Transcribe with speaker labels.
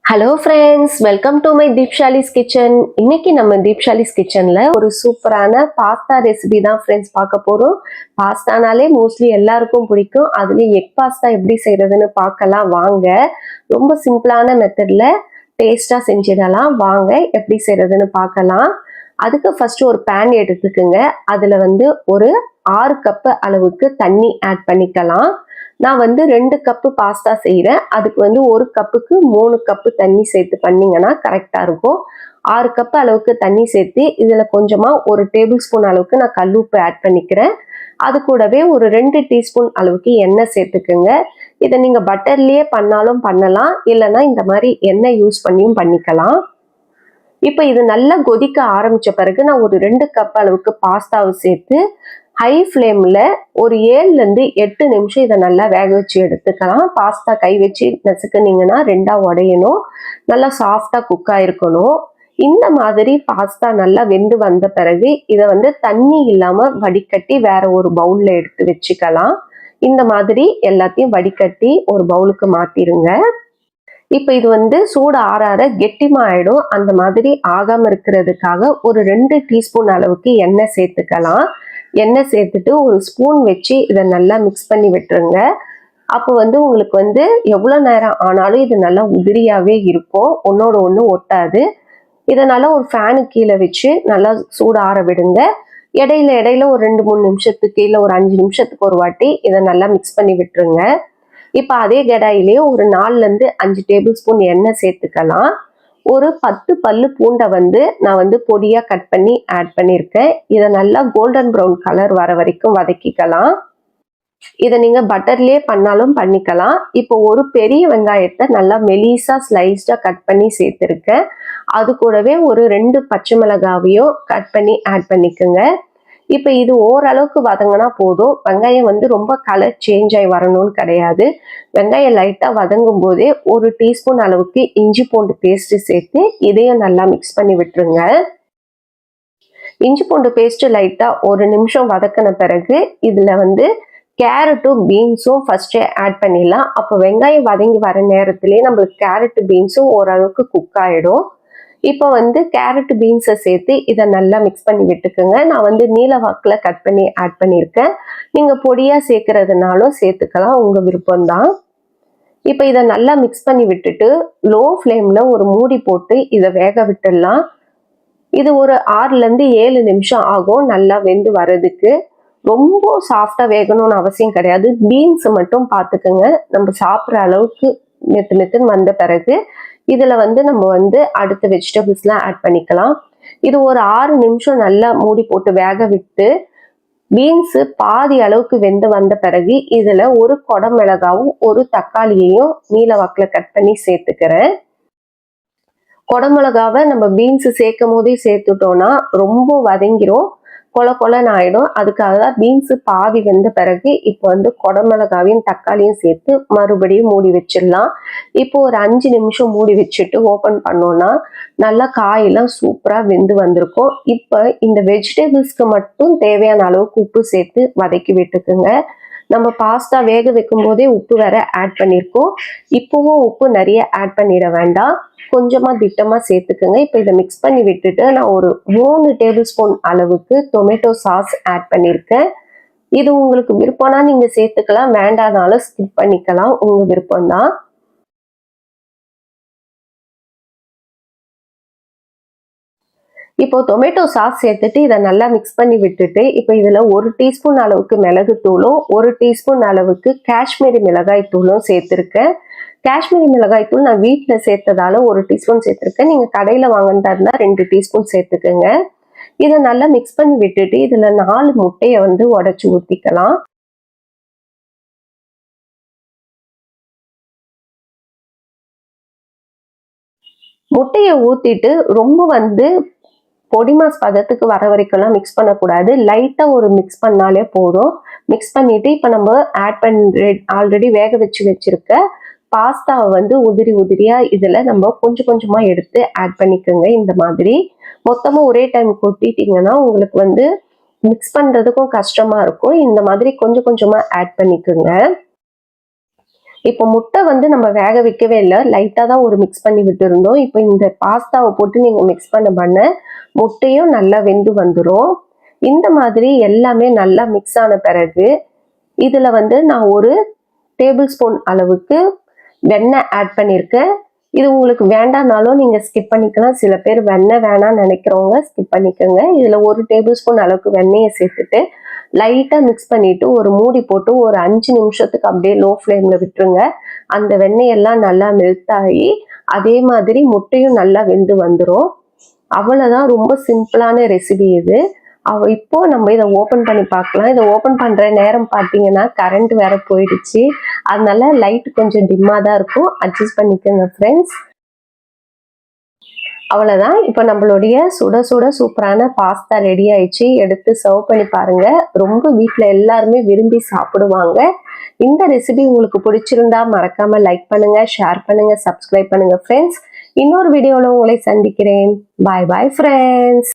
Speaker 1: Hello friends, welcome to my Deepshali's kitchen. இன்னைக்கு நம்ம தீப்ஷாலிஸ் கிச்சன்ல ஒரு சூப்பரான பாஸ்தா ரெசிபி தான் ஃப்ரெண்ட்ஸ் பார்க்க போறோம். பாஸ்தானாலே மோஸ்ட்லி எல்லாருக்கும் பிடிக்கும். அதுலயும் எக் பாஸ்தா எப்படி செய்யறதுன்னு பார்க்கலாம் வாங்க. ரொம்ப சிம்பிளான மெத்தட்ல டேஸ்டா செஞ்சிடலாம். வாங்க எப்படி செய்யறதுன்னு பார்க்கலாம். அதுக்கு ஃபர்ஸ்ட் ஒரு பேன் எடுத்துக்குங்க. அதுல ஒரு 6 கப் அளவுக்கு தண்ணி ஆட் பண்ணிக்கலாம். நான் 2 கப்பு பாஸ்தா செய்கிறேன். அதுக்கு 1 கப்புக்கு 3 கப்பு தண்ணி சேர்த்து பண்ணிங்கன்னா கரெக்டாக இருக்கும். 6 கப் அளவுக்கு தண்ணி சேர்த்து இதில் கொஞ்சமாக 1 டேபிள் ஸ்பூன் அளவுக்கு நான் கல்லுப்பு ஆட் பண்ணிக்கிறேன். அது கூடவே ஒரு 2 டீஸ்பூன் அளவுக்கு எண்ணெய் சேர்த்துக்குங்க. இதை நீங்கள் பட்டர்லேயே பண்ணாலும் பண்ணலாம், இல்லைன்னா இந்த மாதிரி எண்ணெய் யூஸ் பண்ணியும் பண்ணிக்கலாம். இப்போ இது நல்லா கொதிக்க ஆரம்பித்த பிறகு நான் ஒரு 2 கப் அளவுக்கு பாஸ்தாவை சேர்த்து ஹை ஃப்ளேமில் ஒரு 7லேருந்து 8 நிமிஷம் இதை நல்லா வேக வச்சு எடுத்துக்கலாம். பாஸ்தா கை வச்சு நசுக்குனீங்கன்னா 2ஆ உடையணும். நல்லா சாஃப்டாக குக் ஆகிருக்கணும். இந்த மாதிரி பாஸ்தா நல்லா வெந்து வந்த பிறகு இதை தண்ணி இல்லாமல் வடிகட்டி வேற ஒரு பவுலில் எடுத்து வச்சுக்கலாம். இந்த மாதிரி எல்லாத்தையும் வடிகட்டி ஒரு பவுலுக்கு மாற்றிடுங்க. இப்போ இது சூடு ஆற ஆற கெட்டிமா ஆயிடும். அந்த மாதிரி ஆகாம இருக்கிறதுக்காக ஒரு 2 டீஸ்பூன் அளவுக்கு எண்ணெய் சேர்த்துக்கலாம். எண்ணெய் சேர்த்துட்டு ஒரு ஸ்பூன் வச்சு இதை நல்லா மிக்ஸ் பண்ணி விட்டுருங்க. அப்போ உங்களுக்கு எவ்வளோ நேரம் ஆனாலும் இது நல்லா உதிரியாகவே இருக்கும், ஒன்னோட ஒன்று ஒட்டாது. இதை நல்லா ஒரு ஃபேனு கீழே வச்சு நல்லா சூடு ஆற விடுங்க. இடையில ஒரு 2-3 நிமிஷத்துக்கு இல்லை ஒரு 5 நிமிஷத்துக்கு ஒரு வாட்டி இதை நல்லா மிக்ஸ் பண்ணி விட்டுருங்க. இப்போ அதே கடாயிலேயே ஒரு 4லேருந்து 5 டேபிள் ஸ்பூன் எண்ணெய் சேர்த்துக்கலாம். ஒரு 10 பல்லு பூண்டை நான் பொடியாக கட் பண்ணி ஆட் பண்ணியிருக்கேன். இதை நல்லா கோல்டன் ப்ரௌன் கலர் வர வரைக்கும் வதக்கிக்கலாம். இதை நீங்கள் பட்டர்லேயே பண்ணாலும் பண்ணிக்கலாம். இப்போ ஒரு பெரிய வெங்காயத்தை நல்லா மெலிசாக ஸ்லைஸ்டாக கட் பண்ணி சேர்த்துருக்கேன். அது கூடவே ஒரு 2 பச்சை மிளகாவையும் கட் பண்ணி ஆட் பண்ணிக்கோங்க. இப்போ இது ஓரளவுக்கு வதங்கினா போதும். வெங்காயம் ரொம்ப கலர் சேஞ்ச் ஆகி வரணும்னு கிடையாது. வெங்காயம் லைட்டாக வதங்கும் போதே ஒரு டீஸ்பூன் அளவுக்கு இஞ்சி பூண்டு பேஸ்ட்டு சேர்த்து இதையும் நல்லா மிக்ஸ் பண்ணி விட்டுருங்க. இஞ்சி பூண்டு பேஸ்ட்டு லைட்டாக ஒரு நிமிஷம் வதக்கின பிறகு இதில் கேரட்டும் பீன்ஸும் ஃபர்ஸ்டே ஆட் பண்ணிடலாம். அப்போ வெங்காயம் வதங்கி வர நேரத்திலே நம்மளுக்கு கேரட்டு பீன்ஸும் ஓரளவுக்கு குக் ஆகிடும். இப்போ கேரட் பீன்ஸை சேர்த்து இதை நல்லா மிக்ஸ் பண்ணி விட்டுக்குங்க. நான் நீல வாக்கில் கட் பண்ணி ஆட் பண்ணியிருக்கேன். நீங்கள் பொடியாக சேர்க்கறதுனாலும் சேர்த்துக்கலாம், உங்கள் விருப்பம்தான். இப்போ இதை நல்லா மிக்ஸ் பண்ணி விட்டுட்டு லோ ஃப்ளேமில் ஒரு மூடி போட்டு இதை வேக விட்டுடலாம். இது ஒரு 6லேருந்து 7 நிமிஷம் ஆகும் நல்லா வெந்து வர்றதுக்கு. ரொம்ப சாஃப்டாக வேகணும்னு அவசியம் கிடையாது. பீன்ஸ் மட்டும் பார்த்துக்குங்க. நம்ம சாப்பிட்ற அளவுக்கு மெத்துன்னு வந்த பிறகு இதில் நம்ம அடுத்த வெஜிடபிள்ஸ்லாம் ஆட் பண்ணிக்கலாம். இது ஒரு 6 நிமிஷம் நல்லா மூடி போட்டு வேக விட்டு பீன்ஸு பாதி அளவுக்கு வெந்து வந்த பிறகு இதில் ஒரு குடமிளகாவும் ஒரு தக்காளியையும் நீல வாக்கில் கட் பண்ணி சேர்த்துக்கிறேன். குடமிளகாவை நம்ம பீன்ஸு சேர்க்கும் போதே சேர்த்துட்டோன்னா ரொம்ப வதங்கிரும், கொல கொலன்னு ஆயிடும். அதுக்காக தான் பீன்ஸு பாதி வெந்த பிறகு இப்போ குடமிளகாவையும் தக்காளியும் சேர்த்து மறுபடியும் மூடி வச்சிடலாம். இப்போ ஒரு 5 நிமிஷம் மூடி வச்சுட்டு ஓப்பன் பண்ணோன்னா நல்லா காயெல்லாம் சூப்பராக வெந்து வந்திருக்கும். இப்போ இந்த வெஜிடபிள்ஸ்க்கு மட்டும் தேவையான அளவுக்கு உப்பு சேர்த்து வதக்கி விட்டுக்குங்க. நம்ம பாஸ்தா வேக வைக்கும் போதே உப்பு வேற ஆட் பண்ணியிருக்கோம். இப்போவும் உப்பு நிறைய ஆட் பண்ணிட வேண்டாம், கொஞ்சமாக திட்டமாக சேர்த்துக்குங்க. இப்போ இதை மிக்ஸ் பண்ணி விட்டுட்டு நான் ஒரு 3 டேபிள் ஸ்பூன் அளவுக்கு டொமேட்டோ சாஸ் ஆட் பண்ணியிருக்கேன். இது உங்களுக்கு விருப்பம்னா நீங்கள் சேர்த்துக்கலாம், வேண்டானாலும் ஸ்கிப் பண்ணிக்கலாம், உங்கள் விருப்பம்தான். இப்போ டொமேட்டோ சாஸ் சேர்த்துட்டு இதை நல்லா மிக்ஸ் பண்ணி விட்டுட்டு இப்போ இதில் 1 டீஸ்பூன் அளவுக்கு மிளகுத்தூளும் 1 டீஸ்பூன் அளவுக்கு காஷ்மீரி மிளகாய் தூளும் சேர்த்துருக்கேன். காஷ்மீரி மிளகாய் தூள் நான் வீட்டில் சேர்த்ததால 1 டீஸ்பூன் சேர்த்துருக்கேன். நீங்கள் கடையில் வாங்கினதா இருந்தால் 2 டீஸ்பூன் சேர்த்துக்கோங்க. இதை நல்லா மிக்ஸ் பண்ணி விட்டுட்டு இதில் 4 முட்டையை உடைச்சி ஊற்றிக்கலாம். முட்டையை ஊற்றிட்டு ரொம்ப பொடிமாஸ் பதத்துக்கு வர வரைக்கும்லாம் மிக்ஸ் பண்ணக்கூடாது. லைட்டாக ஒரு மிக்ஸ் பண்ணாலே போதும். மிக்ஸ் பண்ணிவிட்டு இப்போ நம்ம ஆட் பண்ணி ஆல்ரெடி வேக வச்சிருக்க பாஸ்தாவை உதிரி உதிரியாக இதில் நம்ம கொஞ்சம் கொஞ்சமாக எடுத்து ஆட் பண்ணிக்கோங்க. இந்த மாதிரி மொத்தமாக ஒரே டைம் கொட்டிட்டிங்கன்னா உங்களுக்கு மிக்ஸ் பண்ணுறதுக்கும் கஷ்டமாக இருக்கும். இந்த மாதிரி கொஞ்சம் கொஞ்சமாக ஆட் பண்ணிக்கோங்க. இப்போ முட்டை வந்து நம்ம வேக வைக்கவே இல்லை, லைட்டாக தான் ஒரு மிக்ஸ் பண்ணி விட்டுருந்தோம். இப்போ இந்த பாஸ்தாவை போட்டு நீங்கள் மிக்ஸ் பண்ண முட்டையும் நல்லா வெந்து வந்துடும். இந்த மாதிரி எல்லாமே நல்லா மிக்ஸ் ஆன பிறகு இதில் வந்து நான் ஒரு டேபிள் ஸ்பூன் அளவுக்கு வெண்ணெய் ஆட் பண்ணியிருக்கேன். இது உங்களுக்கு வேண்டாம்னாலும் நீங்கள் ஸ்கிப் பண்ணிக்கலாம். சில பேர் வெண்ணெய் வேணாம்னு நினைக்கிறவங்க ஸ்கிப் பண்ணிக்கோங்க. இதில் ஒரு டேபிள் ஸ்பூன் அளவுக்கு வெண்ணெயை சேர்த்துட்டு லைட்டாக மிக்ஸ் பண்ணிவிட்டு ஒரு மூடி போட்டு ஒரு 5 நிமிஷத்துக்கு அப்படியே லோ ஃப்ளேமில் விட்டுருங்க. அந்த வெண்ணெயெல்லாம் நல்லா மெல்ட் ஆகி அதே மாதிரி முட்டையும் நல்லா வெந்து வந்துடும். அவ்வளோதான், ரொம்ப சிம்பிளான ரெசிபி இது. இப்போ நம்ம இதை ஓப்பன் பண்ணி பார்க்கலாம். இதை ஓப்பன் பண்ணுற நேரம் பார்த்தீங்கன்னா கரண்ட் வேற போயிடுச்சு, அதனால லைட் கொஞ்சம் டிம்மாக தான் இருக்கும், அட்ஜஸ்ட் பண்ணிக்கோங்க ஃப்ரெண்ட்ஸ். அவ்வளோதான், இப்போ நம்மளுடைய சுட சுட சூப்பரான பாஸ்தா ரெடி ஆயிடுச்சு. எடுத்து சர்வ் பண்ணி பாருங்க, ரொம்ப வீட்டில் எல்லாருமே விரும்பி சாப்பிடுவாங்க. இந்த ரெசிபி உங்களுக்கு பிடிச்சிருந்தா மறக்காம லைக் பண்ணுங்க, ஷேர் பண்ணுங்க, சப்ஸ்கிரைப் பண்ணுங்க ஃப்ரெண்ட்ஸ். இன்னொரு வீடியோவில் உங்களை சந்திக்கிறேன். பாய் பாய் ஃப்ரெண்ட்ஸ்.